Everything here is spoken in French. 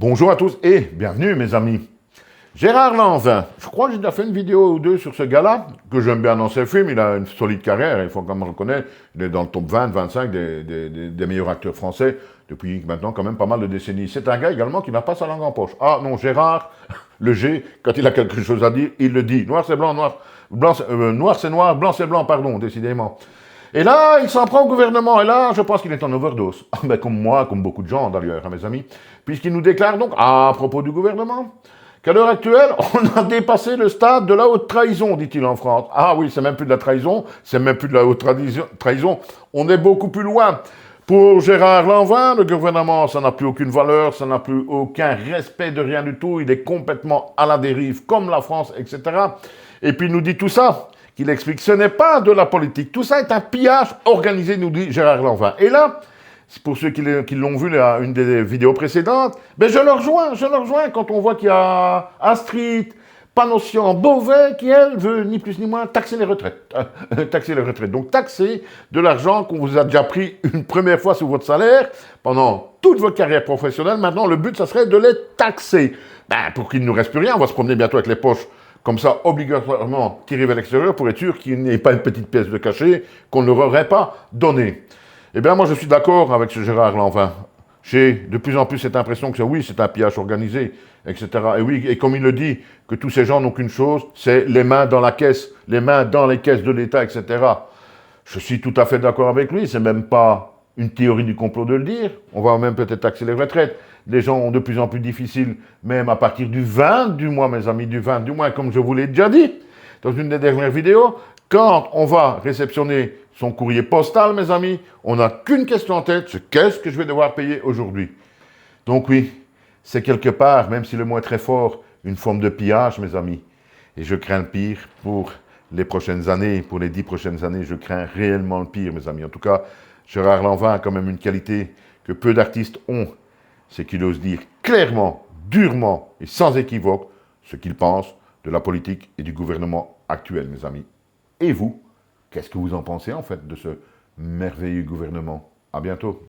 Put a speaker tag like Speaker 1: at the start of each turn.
Speaker 1: Bonjour à tous et bienvenue mes amis. Gérard Lanvin, je crois que j'ai déjà fait une vidéo ou deux sur ce gars-là, que j'aime bien dans ses films, il a une solide carrière, il faut quand même reconnaître, il est dans le top 20, 25 des meilleurs acteurs français depuis maintenant quand même pas mal de décennies. C'est un gars également qui n'a pas sa langue en poche. Ah non, Gérard, le G, quand il a quelque chose à dire, il le dit. Noir c'est blanc, noir c'est noir, blanc c'est blanc, pardon, décidément. Et là, il s'en prend au gouvernement. Et là, je pense qu'il est en overdose. Ben, comme moi, comme beaucoup de gens d'ailleurs, hein, mes amis. Puisqu'il nous déclare donc, à propos du gouvernement, qu'à l'heure actuelle, on a dépassé le stade de la haute trahison, dit-il en France. Ah oui, c'est même plus de la trahison, c'est même plus de la haute trahison. On est beaucoup plus loin. Pour Gérard Lanvin, le gouvernement, ça n'a plus aucune valeur, ça n'a plus aucun respect de rien du tout. Il est complètement à la dérive, comme la France, etc. Et puis il nous dit tout ça. Qu'il explique, ce n'est pas de la politique. Tout ça est un pillage organisé, nous dit Gérard Lanvin. Et là, pour ceux qui l'ont vu, une des vidéos précédentes, ben je le rejoins quand on voit qu'il y a Astrid Panosyan Beauvais qui, elle, veut ni plus ni moins taxer les retraites. Taxer les retraites. Donc taxer de l'argent qu'on vous a déjà pris une première fois sous votre salaire pendant toute votre carrière professionnelle. Maintenant, le but, ça serait de les taxer. Ben, pour qu'il ne nous reste plus rien, on va se promener bientôt avec les poches comme ça, obligatoirement tiré vers l'extérieur pour être sûr qu'il n'y ait pas une petite pièce de cachet qu'on ne leur aurait pas donnée. Eh bien, moi, je suis d'accord avec ce Gérard Lanvin. J'ai de plus en plus cette impression que oui, c'est un pillage organisé, etc. Et oui, et comme il le dit, que tous ces gens n'ont qu'une chose, c'est les mains dans la caisse, les mains dans les caisses de l'État, etc. Je suis tout à fait d'accord avec lui, c'est même pas une théorie du complot de le dire. On va même peut-être taxer les retraites. Les gens ont de plus en plus difficile, même à partir du 20 du mois, mes amis, du 20 du mois, comme je vous l'ai déjà dit dans une des dernières vidéos, quand on va réceptionner son courrier postal, mes amis, on n'a qu'une question en tête, c'est qu'est-ce que je vais devoir payer aujourd'hui? Donc oui, c'est quelque part, même si le mot est très fort, une forme de pillage, mes amis. Et je crains le pire pour les prochaines années, pour les 10 prochaines années, je crains réellement le pire, mes amis. En tout cas, Gérard Lanvin a quand même une qualité que peu d'artistes ont, c'est qu'il ose dire clairement, durement et sans équivoque ce qu'il pense de la politique et du gouvernement actuel, mes amis. Et vous, qu'est-ce que vous en pensez en fait de ce merveilleux gouvernement? À bientôt.